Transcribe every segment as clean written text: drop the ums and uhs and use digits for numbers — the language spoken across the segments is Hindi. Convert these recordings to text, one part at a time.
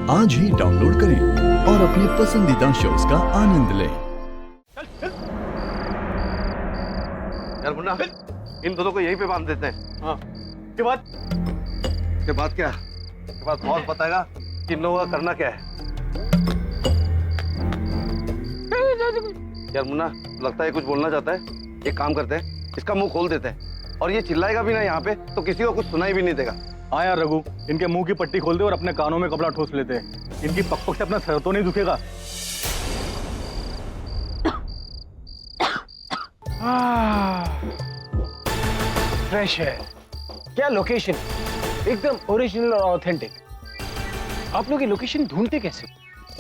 आज ही डाउनलोड करें और अपने पसंदीदा शोज का आनंद लें। यार मुन्ना, इन दोनों को यहीं पे बांध देते हैं। हाँ। के बाद क्या? के बाद बॉस बताएगा कि इन लोगों का करना क्या है। यार मुन्ना, लगता है कुछ बोलना चाहता है। एक काम करते हैं, इसका मुंह खोल देते हैं और ये चिल्लाएगा भी ना यहाँ पे तो किसी को कुछ सुनाई भी नहीं देगा। हाँ यार रघु, इनके मुंह की पट्टी खोल दे और अपने कानों में कपड़ा ठोस लेते हैं। इनकी पक से अपना सर तो नहीं दुखेगा। फ्रेश है क्या लोकेशन, एकदम ओरिजिनल और ऑथेंटिक। आप लोग ये लोकेशन ढूंढते कैसे?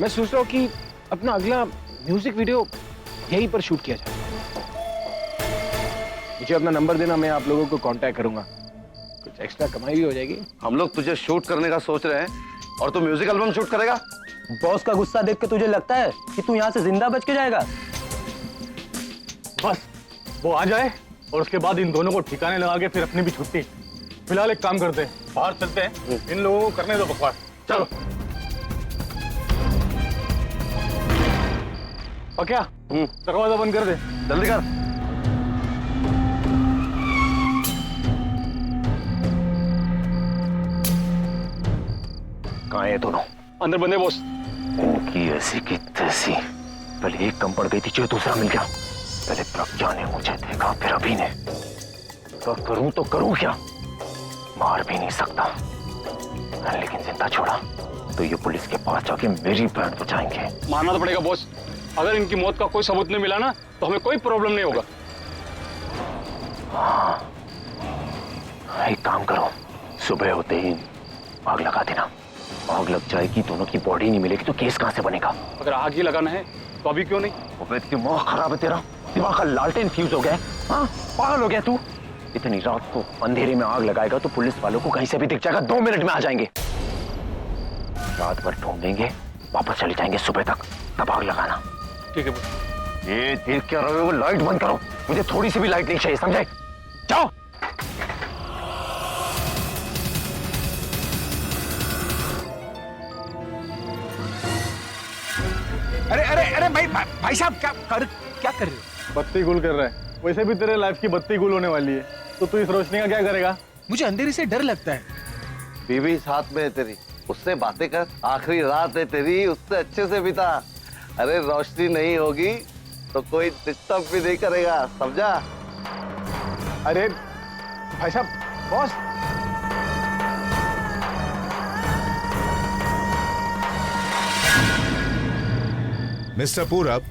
मैं सोच रहा हूँ कि अपना अगला म्यूजिक वीडियो यहीं पर शूट किया जाए। मुझे अपना नंबर देना, मैं आप लोगों को कांटेक्ट करूंगा। कुछ एक्स्ट्रा कमाई भी हो जाएगी। हम लोग तुझे शूट करने का सोच रहे हैं और तू म्यूजिक एल्बम शूट करेगा। बॉस का गुस्सा देख के तुझे लगता है कि तू यहाँ से जिंदा बच के जाएगा? बस वो आ जाए और उसके बाद इन दोनों को ठिकाने लगा के फिर अपनी भी छुट्टी। फिलहाल एक काम करते हैं, बाहर चलते हैं, इन लोगों को करने दो बकवास। चलो। और क्या, दरवाजा बंद कर दे, जल्दी कर। कहाँ है दोनों? अंदर बंदे बॉस। इनकी ऐसी की तैसी, पहले एक कम पड़ गई थी जो दूसरा मिल गया। पहले प्रज्ञा ने मुझे देखा, फिर अभी ने। तो करूं तो करूं क्या? मार भी नहीं सकता, लेकिन जिंदा छोड़ा तो ये पुलिस के पास जाके मेरी बैंड बचाएंगे। मानना तो पड़ेगा बॉस, अगर इनकी मौत का कोई सबूत नहीं मिला ना तो हमें कोई प्रॉब्लम नहीं होगा। हाँ, एक काम करो, सुबह होते ही आग लगा देना। आग लग जाएगी, दोनों की बॉडी नहीं मिलेगी तो केस कहां से बनेगा? अगर आग ही लगाना है तो अभी क्यों नहीं? अबे दिमाग खराब है तेरा, दिमाग का लालटेन फ्यूज हो गया। हाँ, पागल हो गया तू। इतनी रात को अंधेरे में आग लगाएगा तो पुलिस वालों को कहीं से भी दिख जाएगा, 2 मिनट में आ जाएंगे। रात भर ढूंढेंगे, वापस चले जाएंगे सुबह तक, तब आग लगाना। ठीक है बॉस। ये देख क्या रहे हो? लाइट बंद करो, मुझे थोड़ी सी भी लाइट नहीं चाहिए, समझे? जाओ। अरे भाई साहब, क्या कर रहे हो? बत्ती गुल कर रहा है, वैसे भी तेरे लाइफ की बत्ती गुल होने वाली है, तो तू इस रोशनी का क्या करेगा? मुझे अंधेरे से डर लगता है। बीवी साथ में है तेरी, उससे बातें कर। आखिरी रात है तेरी, उससे अच्छे से बिता। अरे रोशनी नहीं होगी तो कोई डिस्टर्ब भी नहीं करेगा, समझा? अरे भाई साहब, बॉस। मिस्टर पूरब,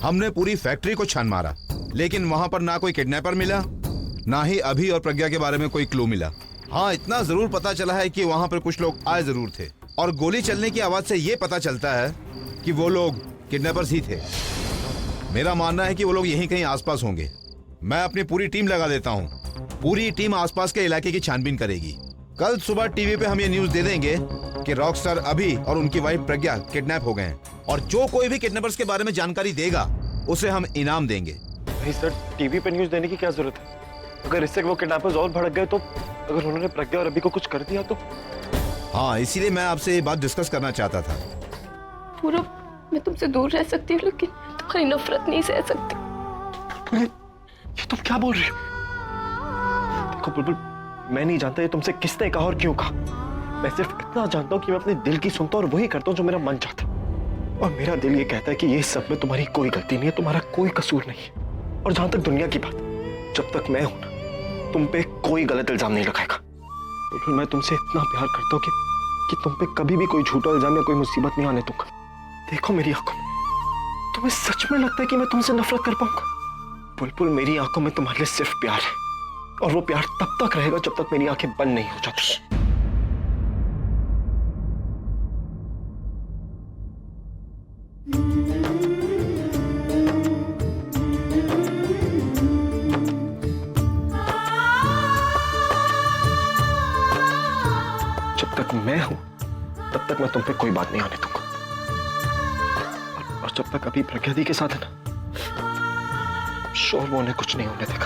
हमने पूरी फैक्ट्री को छान मारा, लेकिन वहां पर ना कोई किडनैपर मिला, ना ही अभी और प्रज्ञा के बारे में कोई क्लू मिला। हाँ, इतना जरूर पता चला है कि वहां पर कुछ लोग आए जरूर थे, और गोली चलने की आवाज से यह पता चलता है कि वो लोग किडनैपर्स ही थे। मेरा मानना है कि वो लोग यहीं कहीं आसपास होंगे। मैं अपनी पूरी टीम लगा देता हूँ, पूरी टीम आसपास के इलाके की छानबीन करेगी। कल सुबह टीवी पे हम ये न्यूज दे देंगे कि रॉकस्टार अभी और उनकी वाइफ प्रज्ञा किडनैप हो गए हैं, और जो कोई भी किडनैपर्स के बारे में जानकारी देगा उसे हम इनाम देंगे। नहीं सर, टीवी पे न्यूज देने की क्या जरूरत है? अगर इससे वो किडनैपर्स और भड़क गए तो, अगर उन्होंने प्रज्ञा और अभी को कुछ कर दिया तो? हाँ, इसीलिए मैं आपसे ये बात डिस्कस करना चाहता था। पूरब, मैं तुमसे दूर रह सकती हूँ लेकिन तुम्हारी नफरत नहीं सह सकती। ये तुम क्या बोल रही हो? देखो बुलबुल, मैं नहीं जानता ये तुमसे किसने कहा और क्यों कहा। मैं सिर्फ इतना जानता हूँ कि मैं अपने दिल की सुनता हूँ और वही करता हूँ जो मेरा मन चाहता है। और मेरा दिल ये कहता है कि ये सब में तुम्हारी कोई गलती नहीं है, तुम्हारा कोई कसूर नहीं है। और जहां तक दुनिया की बात, जब तक मैं हूं ना, तुम पे कोई गलत इल्जाम नहीं लगाएगा। बुलबुल, मैं तुमसे इतना प्यार करता हूँ कि तुम पे कभी भी कोई झूठा इल्जाम या कोई मुसीबत नहीं आने दूंगा। देखो मेरी आंखों में, तुम्हें सच में लगता है कि मैं तुमसे नफरत कर पाऊंगा? बुलबुल, मेरी आंखों में तुम्हारे लिए सिर्फ प्यार है, और वो प्यार तब तक रहेगा जब तक मेरी आंखें बंद नहीं हो जाती। जब तक मैं हूं तब तक मैं तुम पे कोई बात नहीं आने दूंगा, और जब तक अभी प्रज्ञा दी के साथ है ना, श्योर वो उन्हें कुछ नहीं होने देगा।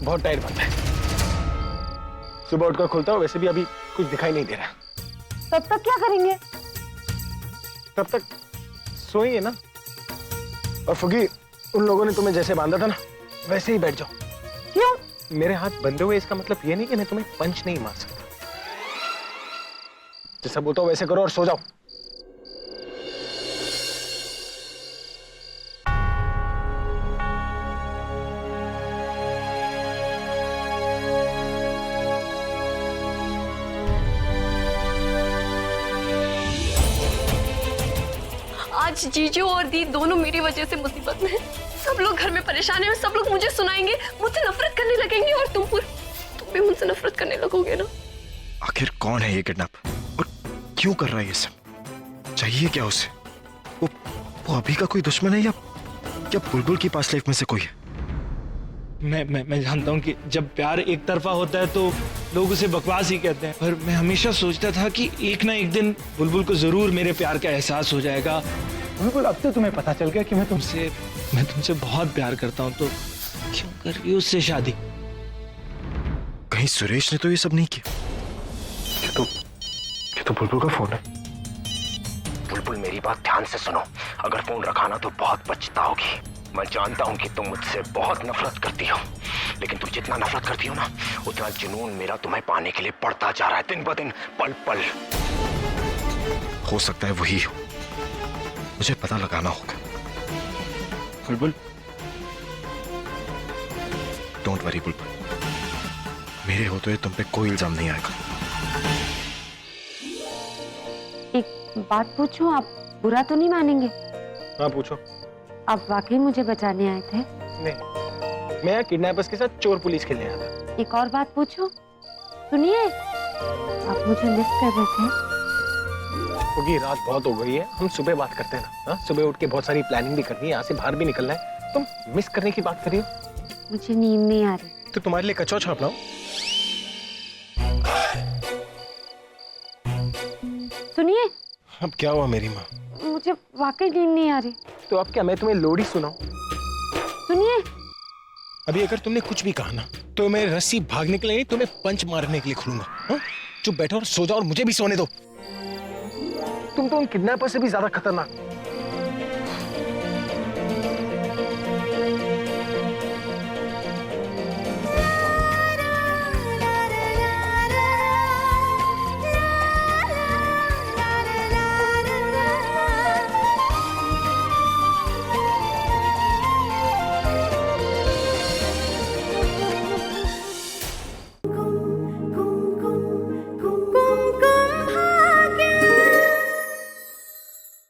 बहुत टाइट बनता है। सुबह उठकर खोलता हूँ, वैसे भी अभी कुछ दिखाई नहीं दे रहा। तब तक क्या करेंगे? तब तक सोएंगे ना। और फुगी, उन लोगों ने तुम्हें जैसे बांधा था ना, वैसे ही बैठ जाओ। क्यों? मेरे हाथ बंधे हुए इसका मतलब ये नहीं कि मैं तुम्हें पंच नहीं मार सकता। जैसा बोलता हूँ वैसे करो और सो जाओ। आज जीजू और दी दोनों मेरी वजह से मुसीबत में हैं। सब लोग घर में परेशान हैं और सब लोग मुझे सुनाएंगे, मुझसे नफरत करने लगेंगे और तुम भी मुझसे नफरत करने लगोगे ना। आखिर कौन है ये किडनैप और क्यों कर रहा है ये सब? चाहिए क्या उसे? वो अभी का कोई दुश्मन है या बुलबुल की पास लाइफ में से कोई है? मैं जानता हूँ कि जब प्यार एक तरफा होता है तो लोग उसे बकवास ही कहते हैं, पर मैं हमेशा सोचता था कि एक ना एक दिन बुलबुल को जरूर मेरे प्यार का एहसास हो जाएगा। बिल्कुल, अब तो तुम्हें पता चल गया कि मैं तुमसे बहुत प्यार करता हूँ, तो क्यों कर रही हो उससे शादी? कहीं सुरेश ने तो ये सब नहीं किया? ये तो बुलबुल का फोन है। बुलबुल मेरी बात ध्यान से सुनो, अगर फोन रखा ना तो बहुत पछताओगी। मैं जानता हूँ कि तुम मुझसे बहुत नफरत करती हो, लेकिन तुम जितना नफरत करती हो ना, उतना जुनून मेरा तुम्हें पाने के लिए बढ़ता जा रहा है, दिन ब दिन, पल पल। हो सकता है वही हो, मुझे पता लगाना होगा। बुलबुल, डोंट वरी बुलबुल, मेरे होते हुए तुम पे कोई इल्जाम नहीं आएगा। एक बात पूछूं, आप बुरा तो नहीं मानेंगे? हाँ पूछो। आप वाकई मुझे बचाने आए थे? नहीं, मैं किडनैपर्स के साथ चोर पुलिस खेलने आया था। एक और बात पूछूं? सुनिए, आप मुझे मिस कर रहे थे? क्योंकि रात बहुत हो गई है, हम सुबह बात करते हैं ना। हाँ, सुबह उठ के बहुत सारी प्लानिंग भी करनी है, यहाँ से बाहर भी निकलना है। तुम मिस करने की बात कर रही हो? मुझे नींद नहीं आ रही। तो तुम्हारे लिए कचौड़ छाप लाऊं? सुनिए। अब क्या हुआ मेरी माँ? मुझे वाकई नींद नहीं आ रही। तो अब क्या मैं तुम्हें लोरी सुनाऊं? सुनिए। अभी अगर तुमने कुछ भी कहा ना, तो मैं रस्सी भागने के लिए नहीं, तुम्हें पंच मारने के लिए खुलूंगा। हाँ? चुप बैठो और सो जाओ और मुझे भी सोने दो। तुम तो उन किडनैपर से भी ज्यादा खतरनाक